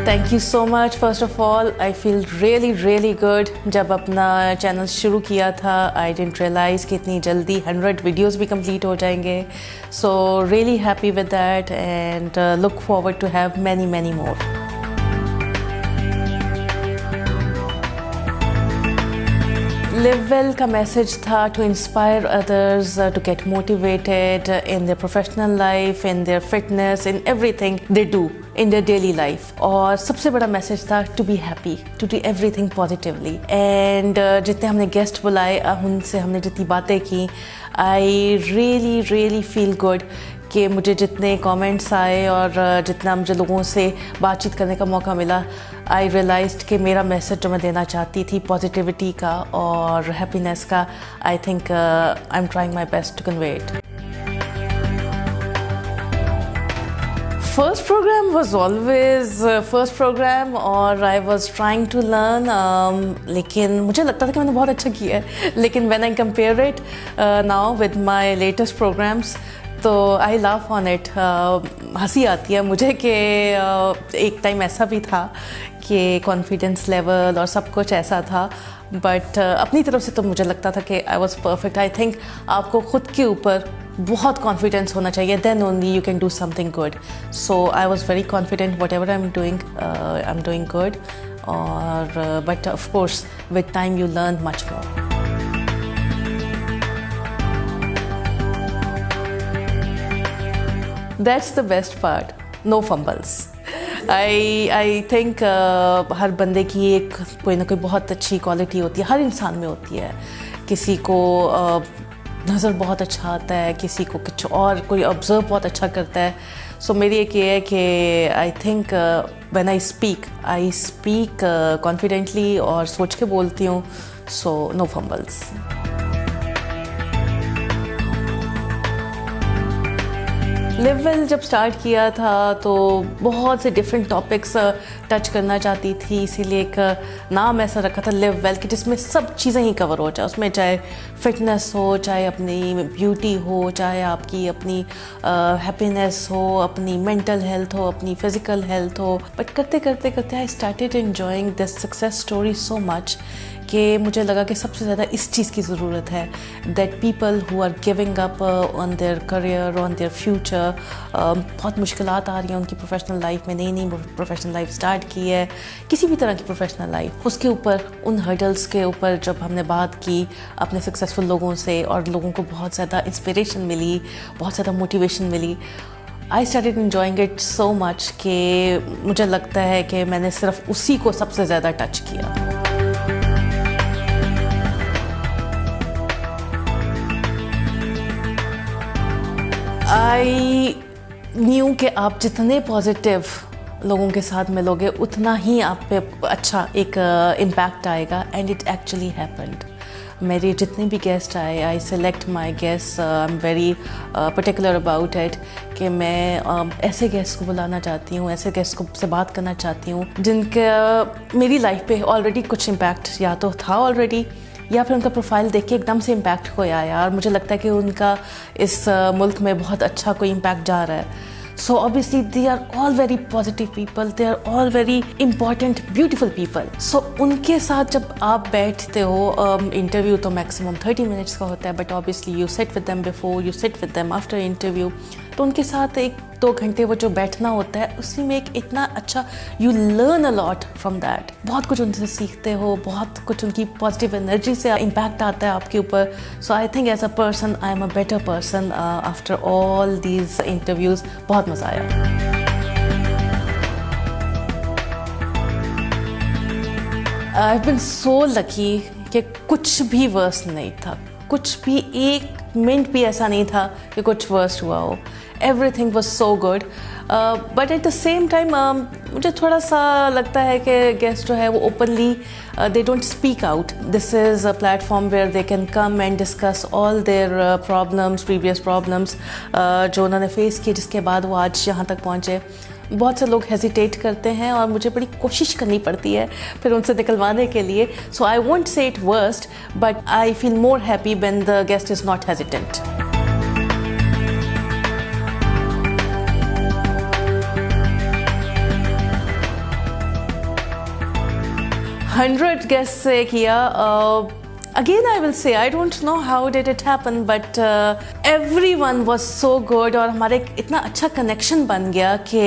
Thank you so much. First of all I feel really good. जब अपना channel शुरू किया था आई डिडंट रियलाइज़ कि इतनी जल्दी 100 वीडियोस भी कंप्लीट हो जाएंगे। So really happy with that and look forward to have many more. Live well का मैसेज था to inspire others to get motivated in their professional life, in their fitness, in everything they do in their daily life. और सबसे बड़ा message था to be happy, to do everything positively. And जितने हमने guest बुलाए उनसे हमने जितनी बातें की, आई रियली फील गुड कि मुझे जितने कमेंट्स आए और जितना मुझे लोगों से बातचीत करने का मौका मिला, आई रियलाइज्ड कि मेरा मैसेज जो मैं देना चाहती थी पॉजिटिविटी का और हैप्पीनेस का, I think I am trying my best to convey इट। First program was always first program और I was trying to learn, लेकिन मुझे लगता था कि मैंने बहुत अच्छा किया है, लेकिन when I compare it now with my latest programs तो आई लाफ ऑन इट। हंसी आती है मुझे कि एक टाइम ऐसा भी था कि कॉन्फिडेंस लेवल और सब कुछ ऐसा था, बट अपनी तरफ से तो मुझे लगता था कि I was perfect. I think आपको खुद के ऊपर बहुत कॉन्फिडेंस होना चाहिए, then only you can do something good. So I was very confident whatever I am doing good, और but of course with time you learn much more. That's the best part. No fumbles. I think हर बंदे की एक कोई ना कोई बहुत अच्छी क्वालिटी होती है, हर इंसान में होती है। किसी को नज़र बहुत अच्छा आता है, किसी को कुछ और, कोई ऑब्ज़र्व बहुत अच्छा करता है। सो मेरी एक ये है कि I think when I speak confidently और सोच के बोलती हूँ। So no fumbles. Live well जब स्टार्ट किया था तो बहुत से डिफरेंट टॉपिक्स टच करना चाहती थी, इसीलिए एक नाम ऐसा रखा था लिव वेल कि जिसमें सब चीज़ें ही कवर हो जाए। उसमें चाहे फिटनेस हो, चाहे अपनी ब्यूटी हो, चाहे आपकी अपनी हैप्पीनेस हो, अपनी मेंटल हेल्थ हो, अपनी फिज़िकल हेल्थ हो। बट करते करते आई started enjoying this success story so much कि मुझे लगा कि सबसे ज़्यादा इस चीज़ की ज़रूरत है, that people who are giving up on their career, on their future. बहुत मुश्किलात आ रही हैं उनकी प्रोफेशनल लाइफ में, नई प्रोफेशनल लाइफ स्टार्ट की है, किसी भी तरह की प्रोफेशनल लाइफ, उसके ऊपर उन हर्डल्स के ऊपर जब हमने बात की अपने सक्सेसफुल लोगों से और लोगों को बहुत ज़्यादा इंस्पिरेशन मिली, बहुत ज़्यादा मोटिवेशन मिली, I started enjoying it so much कि मुझे लगता है कि मैंने सिर्फ उसी को सबसे ज़्यादा टच किया। आई न्यू कि आप जितने पॉजिटिव लोगों के साथ मिलोगे उतना ही आप पे अच्छा एक इम्पैक्ट आएगा, एंड इट एक्चुअली हैपेंड। मेरे जितने भी गेस्ट आए, I select my guest, I am very particular about it कि मैं ऐसे गेस्ट को बुलाना चाहती हूँ, ऐसे गेस्ट को से बात करना चाहती हूँ जिनका मेरी लाइफ पे ऑलरेडी कुछ इम्पैक्ट या तो था ऑलरेडी, या फिर उनका प्रोफाइल देख के एकदम से इम्पैक्ट कोई आया और मुझे लगता है कि उनका इस मुल्क में बहुत अच्छा कोई इम्पैक्ट जा रहा है। So obviously they are all very positive people, they are all very important beautiful people. So उनके साथ जब आप बैठते हो, इंटरव्यू तो मैक्सिमम 30 मिनट्स का होता है, but obviously you sit with them before, you sit with them after interview. तो उनके साथ 1-2 घंटे वो जो बैठना होता है, उसी में एक इतना अच्छा you learn a lot from that. बहुत कुछ उनसे सीखते हो, बहुत कुछ उनकी पॉजिटिव एनर्जी से इम्पैक्ट आता है आपके ऊपर। So I think as a person I am a better person after all these interviews. बहुत मज़ा आया। I have been so lucky कि कुछ भी वर्स नहीं था, कुछ भी एक मिनट भी ऐसा नहीं था कि कुछ वर्स्ट हुआ हो। Everything was so good, but at the same time मुझे थोड़ा सा लगता है कि गेस्ट जो है वो openly they don't speak out. This is a platform where they can come and discuss all their problems, previous problems जो उन्होंने फेस किए, जिसके बाद वो आज यहाँ तक पहुँचे। बहुत से लोग हेजिटेट करते हैं और मुझे बड़ी कोशिश करनी पड़ती है फिर उनसे निकलवाने के लिए। So I won't say it worst, but I feel more happy when the guest is not hesitant. 100 guest से किया। Again, I will say, I don't know how did it happen, but everyone was so good और हमारे इतना अच्छा connection बन गया कि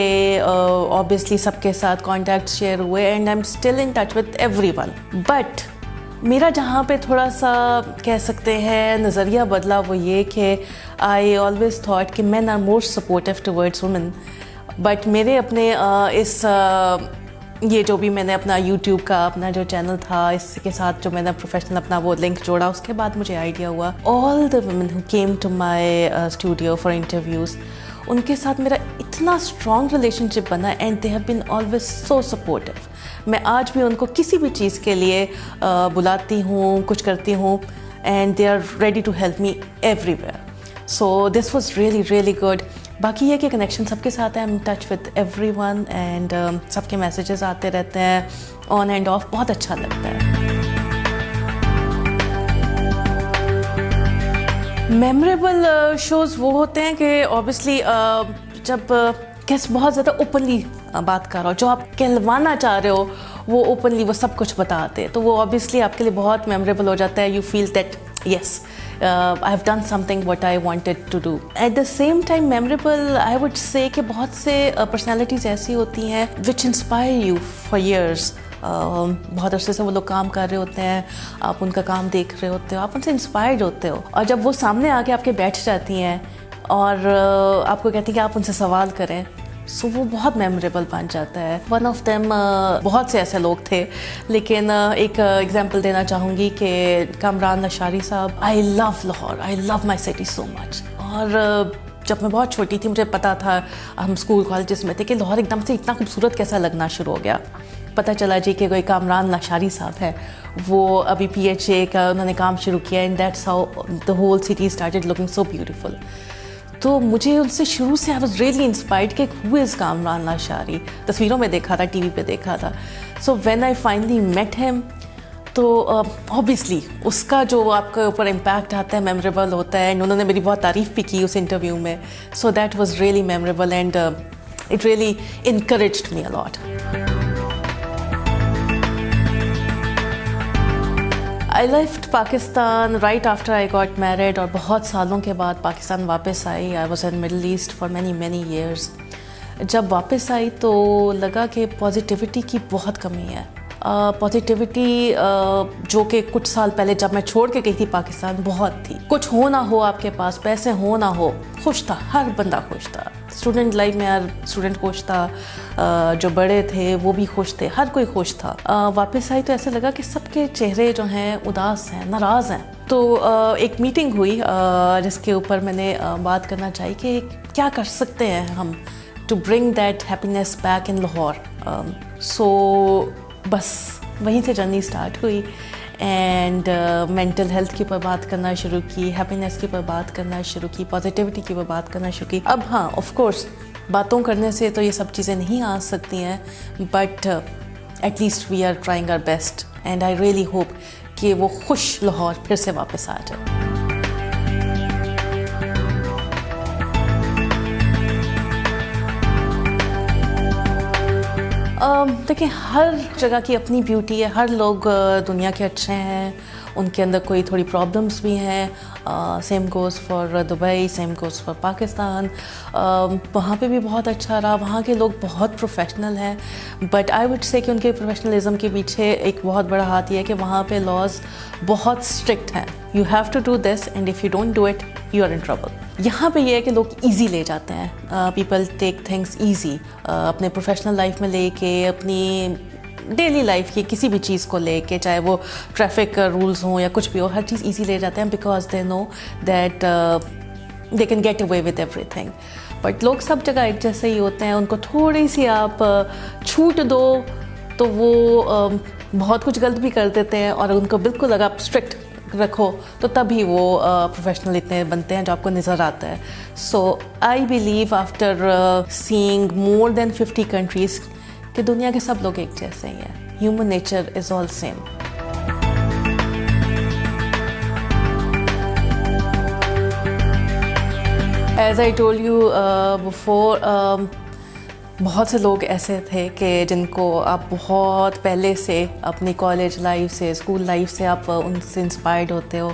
obviously सबके साथ contacts share हुए and I'm still in touch with everyone. But मेरा जहाँ पे थोड़ा सा कह सकते हैं नज़रिया बदला वो ये कि I always thought कि men are more supportive towards women. But मेरे अपने इस ये जो भी मैंने अपना YouTube का अपना जो चैनल था इसके साथ जो मैंने प्रोफेशनल अपना वो लिंक जोड़ा उसके बाद मुझे आइडिया हुआ all the women who came to my studio for interviews उनके साथ मेरा इतना स्ट्रॉन्ग रिलेशनशिप बना and they have been always so supportive. मैं आज भी उनको किसी भी चीज़ के लिए बुलाती हूँ कुछ करती हूँ and they are ready to help me everywhere. So this was really really good. बाकी ये कि कनेक्शन सबके साथ है, I am touch with everyone and सबके मैसेजेस आते रहते हैं ऑन एंड ऑफ, बहुत अच्छा लगता है। मेमोरेबल शोज़ वो होते हैं कि ऑब्वियसली जब गेस्ट बहुत ज़्यादा ओपनली बात कर रहा हो, जो आप कहलवाना चाह रहे हो वो ओपनली वो सब कुछ बताते हैं, तो वो ऑब्वियसली आपके लिए बहुत मेमोरेबल हो जाता है। You feel that yes, I have done something what I wanted to do. At the same time memorable I would say कि बहुत से personalities ऐसी होती हैं which inspire you for years. बहुत अर्से से वो लोग काम कर रहे होते हैं, आप उनका काम देख रहे होते हो, आप उनसे इंस्पायर्ड होते हो और जब वो सामने आके आपके बैठ जाती हैं और आपको कहती हैं कि आप उनसे सवाल करें, सो वो बहुत मेमोरेबल बन जाता है। वन ऑफ देम बहुत से ऐसे लोग थे लेकिन एक एग्जांपल देना चाहूँगी कि कामरान लशारी साहब। I love Lahore, I love my city so much. और जब मैं बहुत छोटी थी मुझे पता था, हम स्कूल कॉलेजेस में थे कि लाहौर एकदम से इतना खूबसूरत कैसा लगना शुरू हो गया। पता चला जी कि कोई कामरान लशारी साहब है, वो अभी PHA का उन्होंने काम शुरू किया and that's how the whole city started looking so beautiful. तो मुझे उनसे शुरू से आई वॉज रियली इंस्पायर्ड कि हु इज़ कामरान लाशारी। तस्वीरों में देखा था, TV पे देखा था। So when I finally met him तो ऑब्वियसली उसका जो आपके ऊपर इम्पैक्ट आता है मेमोरेबल होता है एंड उन्होंने मेरी बहुत तारीफ़ भी की उस इंटरव्यू में। So that was really memorable and it really encouraged me a lot. I left Pakistan right after I got married और बहुत सालों के बाद पाकिस्तान वापस आई। I was in Middle East for many years। जब वापस आई तो लगा कि पॉजिटिविटी की बहुत कमी है। पॉजिटिविटी जो कि कुछ साल पहले जब मैं छोड़ के गई थी पाकिस्तान बहुत थी। कुछ हो ना हो आपके पास, पैसे हो ना हो, खुश था, हर बंदा खुश था। स्टूडेंट लाइफ में हर स्टूडेंट खुश था, जो बड़े थे वो भी खुश थे, हर कोई खुश था। वापस आई तो ऐसे लगा कि सबके चेहरे जो हैं उदास हैं, नाराज़ हैं। तो एक मीटिंग हुई जिसके ऊपर मैंने बात करना चाहिए कि क्या कर सकते हैं हम to bring that happiness back in Lahore. So बस वहीं से जर्नी स्टार्ट हुई एंड मेंटल हेल्थ के ऊपर बात करना शुरू की, हैप्पीनेस के ऊपर बात करना शुरू की, पॉजिटिविटी के ऊपर बात करना शुरू की। अब हाँ, ऑफ कोर्स बातों करने से तो ये सब चीज़ें नहीं आ सकती हैं, but at least we are trying our best and I really hope कि वो खुश लाहौर फिर से वापस आ जाए। देखिए, हर जगह की अपनी ब्यूटी है, हर लोग दुनिया के अच्छे हैं, उनके अंदर कोई थोड़ी प्रॉब्लम्स भी हैं। Same goes for Dubai, same goes for Pakistan. वहाँ पे भी बहुत अच्छा रहा, वहाँ के लोग बहुत प्रोफेशनल हैं, बट आई वुड से कि उनके प्रोफेशनलिज्म के पीछे एक बहुत बड़ा हाथ ये है कि वहाँ पे लॉज बहुत स्ट्रिक्ट हैं। You have to do this and if you don't do it you are in trouble. यहाँ पे ये है कि लोग इजी ले जाते हैं, पीपल टेक थिंग्स इजी, अपने प्रोफेशनल लाइफ में लेके, अपनी डेली लाइफ की किसी भी चीज़ को लेके, चाहे वो ट्रैफिक रूल्स हों या कुछ भी हो, हर चीज़ इजी ले जाते हैं because they know that they can get away with everything. But लोग सब जगह एक जैसे ही होते हैं, उनको थोड़ी सी आप छूट दो तो वो बहुत कुछ गलत भी कर देते हैं, और उनको बिल्कुल अगर आप स्ट्रिक्ट रखो तो तभी वो प्रोफेशनल इतने बनते हैं जो आपको नज़र आता है। So I believe after seeing more than 50 countries कि दुनिया के सब लोग एक जैसे ही हैं। Human nature is all same. As I told you before, बहुत से लोग ऐसे थे कि जिनको आप बहुत पहले से अपनी कॉलेज लाइफ से, स्कूल लाइफ से आप उनसे इंस्पायर्ड होते हो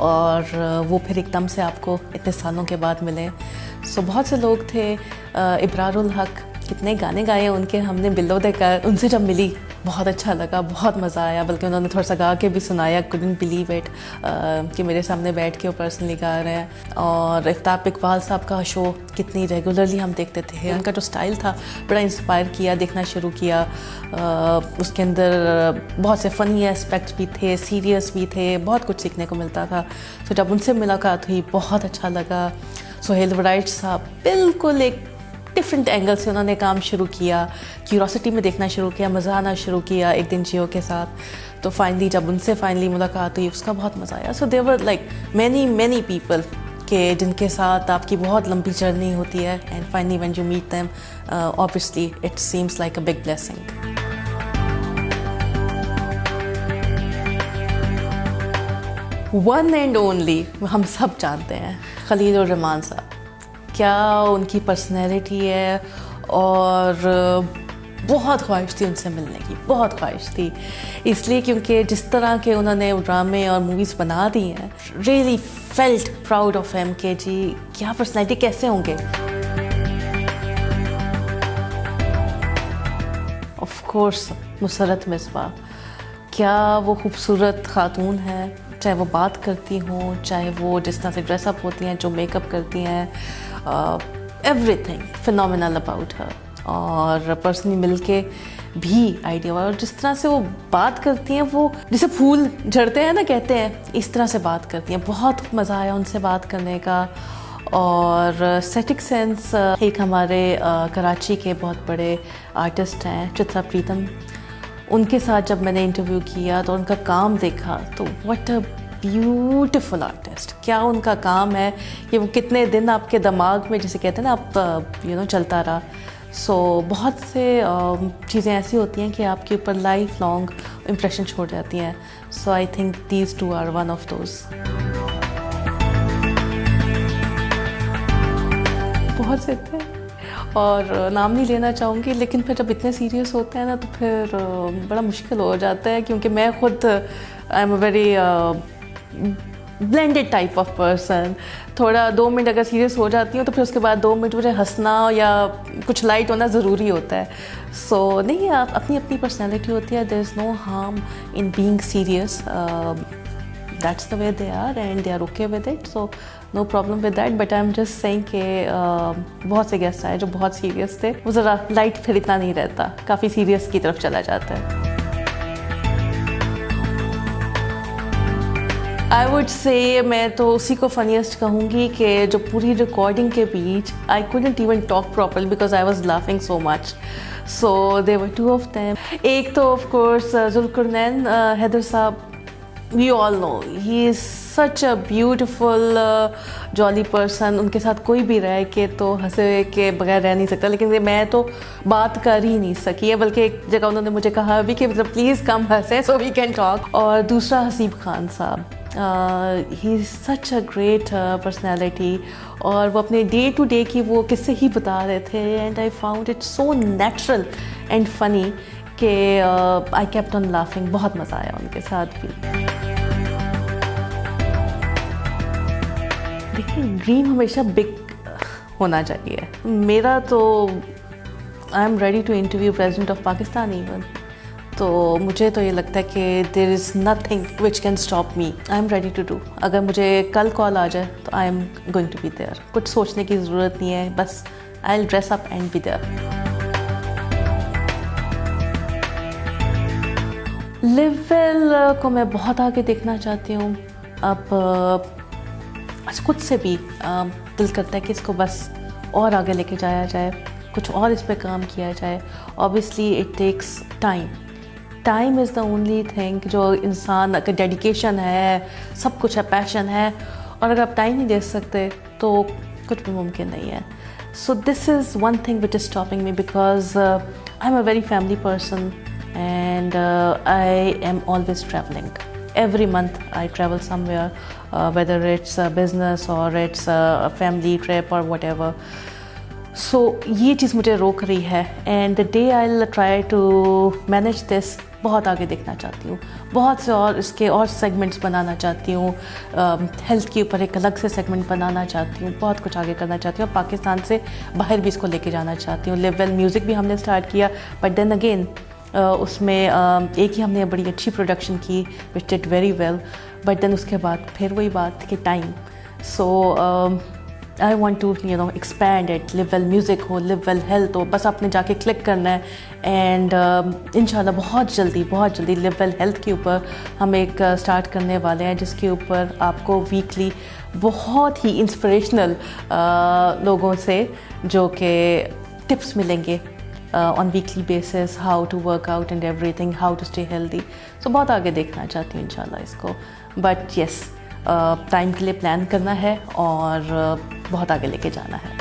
और वो फिर एकदम से आपको इतने सालों के बाद मिले। सो बहुत से लोग थे, इब्रारुल हक, कितने गाने गाए उनके, हमने बिलो देखा, उनसे जब मिली बहुत अच्छा लगा, बहुत मज़ा आया। बल्कि उन्होंने थोड़ा सा गा के भी सुनाया, कुडंट बिलीव इट कि मेरे सामने बैठ के वो पर्सनली गा रहे हैं। और इफ्ताब इकबाल साहब का शो कितनी रेगुलरली हम देखते थे, उनका जो स्टाइल था बड़ा इंस्पायर किया, देखना शुरू किया। उसके अंदर बहुत से फ़नी एस्पेक्ट्स भी थे, सीरियस भी थे, बहुत कुछ सीखने को मिलता था। तो जब उनसे मुलाकात हुई बहुत अच्छा लगा। सोहेल वराइट साहब बिल्कुल एक डिफरेंट एंगल से उन्होंने काम शुरू किया, क्यूरोसिटी में देखना शुरू किया, मज़ा आना शुरू किया एक दिन जियो के साथ। तो फाइनली जब उनसे फाइनली मुलाकात हुई उसका बहुत मज़ा आया। So there were like many people के जिनके साथ आपकी बहुत लंबी जर्नी होती है and finally when you meet them obviously it seems like a big blessing. One and only हम सब जानते हैं खलील उर रहमान साहब, क्या उनकी पर्सनैलिटी है। और बहुत ख्वाहिश थी उनसे मिलने की, बहुत ख्वाहिश थी, इसलिए क्योंकि जिस तरह के उन्होंने ड्रामे और मूवीज़ बना दी हैं, really felt proud of him के जी क्या पर्सनैलिटी, कैसे होंगे। ऑफ कोर्स मुसर्रत मिसबा, क्या वो खूबसूरत खातून है, चाहे वो बात करती हों, चाहे वो जिस तरह से ड्रेसअप होती हैं, जो मेकअप करती हैं, एवरीथिंग फिनोमिनल अबाउट हर। और पर्सनली मिलके भी आइडिया हुआ, और जिस तरह से वो बात करती हैं, वो जैसे फूल झड़ते हैं ना कहते हैं, इस तरह से बात करती हैं। बहुत मज़ा आया उनसे बात करने का। और एस्थेटिक सेंस, एक हमारे कराची के बहुत बड़े आर्टिस्ट हैं चित्रा प्रीतम, उनके साथ जब मैंने इंटरव्यू किया तो उनका काम देखा तो व्हाट अ ब्यूटीफुल आर्टिस्ट, क्या उनका काम है कि वो कितने दिन आपके दिमाग में, जैसे कहते हैं ना, आप चलता रहा। सो बहुत से चीज़ें ऐसी होती हैं कि आपके ऊपर लाइफ लॉन्ग इम्प्रेशन छोड़ जाती हैं। So I think these two are one of those. बहुत से थे और नाम नहीं लेना चाहूँगी, लेकिन फिर जब इतने सीरियस होते हैं ना तो फिर बड़ा मुश्किल हो जाता है, क्योंकि मैं खुद आई am a very blended type of person. थोड़ा 2 मिनट अगर सीरियस हो जाती हूँ तो फिर उसके बाद 2 मिनट मुझे हंसना या कुछ लाइट होना ज़रूरी होता है। सो नहीं, आप अपनी अपनी पर्सनैलिटी होती है, there is no harm in being serious, that's the way they are and they are okay with it, so no problem with that. But I am just saying कि बहुत से गेस्ट आए जो बहुत सीरियस थे, वो ज़रा लाइट फिर इतना नहीं रहता, काफ़ी सीरियस की तरफ चला जाता है। आई वुड से मैं तो उसी को फनीस्ट कहूँगी कि जो पूरी रिकॉर्डिंग के बीच I couldn't even talk properly because I was laughing so much. So there were 2 of them. एक तो of course Zulqarnain Haider sahab, we all know he is such a beautiful jolly person. उनके साथ कोई भी रह के तो हंसे के बगैर रह नहीं सकता, लेकिन मैं तो बात कर ही नहीं सकी है। बल्कि एक जगह उन्होंने मुझे कहा भी कि मतलब प्लीज़ कम हंसे सो वी कैन टॉक। और दूसरा हसीब खान साहब, ही is such a great personality, और वो अपने डे टू डे की वो किस्से ही बता रहे थे and I found it so natural and funny कि आई केप्ट ऑन लाफिंग। बहुत मज़ा आया उनके साथ भी। देखिए, ड्रीम हमेशा बिग होना चाहिए। मेरा तो I am ready to interview president of Pakistan even, तो मुझे तो ये लगता है कि there is nothing which can stop me. I am ready to do. अगर मुझे कल कॉल आ जाए तो I am going to be there. कुछ सोचने की ज़रूरत नहीं है, बस I will dress up and be there. Live well को मैं बहुत आगे देखना चाहती हूँ। अब खुद से भी दिल करता है कि इसको बस और आगे लेके जाया जाए, कुछ और इस पे काम किया जाए। Obviously it takes time. Time is the only thing जो इंसान, अगर डेडिकेशन है, सब कुछ है, पैशन है, और अगर आप टाइम नहीं दे सकते तो कुछ भी मुमकिन नहीं है। So this is one thing which is stopping me because I am a very family person and I am always traveling. Every month I travel somewhere, whether it's a business or it's a family trip or whatever. So ये चीज़ मुझे रोक रही है and the day I try to manage this, बहुत आगे देखना चाहती हूँ, बहुत से और इसके और सेगमेंट्स बनाना चाहती हूँ, हेल्थ के ऊपर एक अलग से सेगमेंट बनाना चाहती हूँ, बहुत कुछ आगे करना चाहती हूँ, पाकिस्तान से बाहर भी इसको लेके जाना चाहती हूँ। लिव वेल म्यूज़िक भी हमने स्टार्ट किया, बट देन अगेन उसमें एक ही हमने बड़ी अच्छी प्रोडक्शन की which did very well, but then उसके बाद फिर वही बात कि time. So I want to expand it, live well music हो, लिव वेल हेल्थ हो, बस आपने जाके क्लिक करना है एंड इंशाल्लाह बहुत जल्दी लिव वेल हेल्थ के ऊपर हम एक स्टार्ट करने वाले हैं, जिसके ऊपर आपको वीकली बहुत ही इंस्पिरेशनल लोगों से जो कि टिप्स मिलेंगे on weekly basis, how to work out and everything, how to stay healthy. So बहुत आगे देखना चाहती हूँ इंशाल्लाह इसको, बट येस टाइम के लिए प्लान करना है और बहुत आगे लेके जाना है।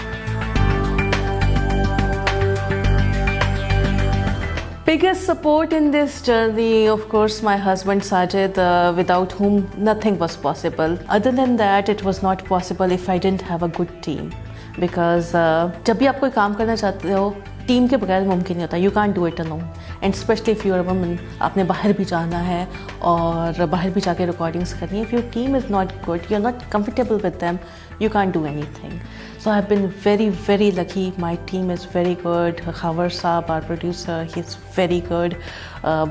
Biggest support in this journey, of course, my husband Sajid, without whom nothing was possible. Other than that, it was not possible if I didn't have a good team. Because जब भी आप कोई काम करना चाहते हो, टीम के बगैर मुमकिन नहीं होता। You can't do it alone, and specially if you are a woman, आपने बाहर भी जाना है और बाहर भी जाके रिकॉर्डिंग्स करनी है। If your team is not good, you are not comfortable with them, you can't do anything. So I've been very lucky. My team is very good. Khawar Saab, our producer, he's very good.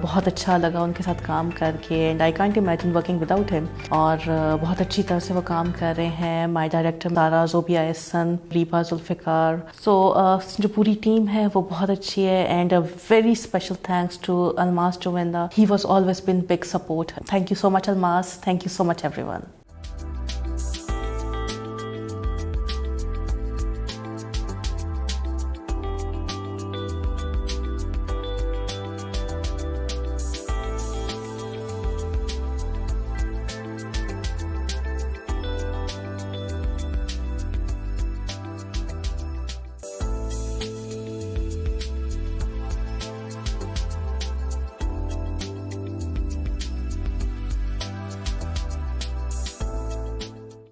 बहुत अच्छा लगा उनके साथ काम करके, and I can't imagine working without him. और बहुत अच्छी तरह से वो काम कर रहे हैं। My director Sara Zobia Ehsan, Riba Zulfikar. So जो पूरी टीम है वो बहुत अच्छी है, and a very special thanks to Almas Jowenda. He was always been big support. Thank you so much Almas. Thank you so much everyone.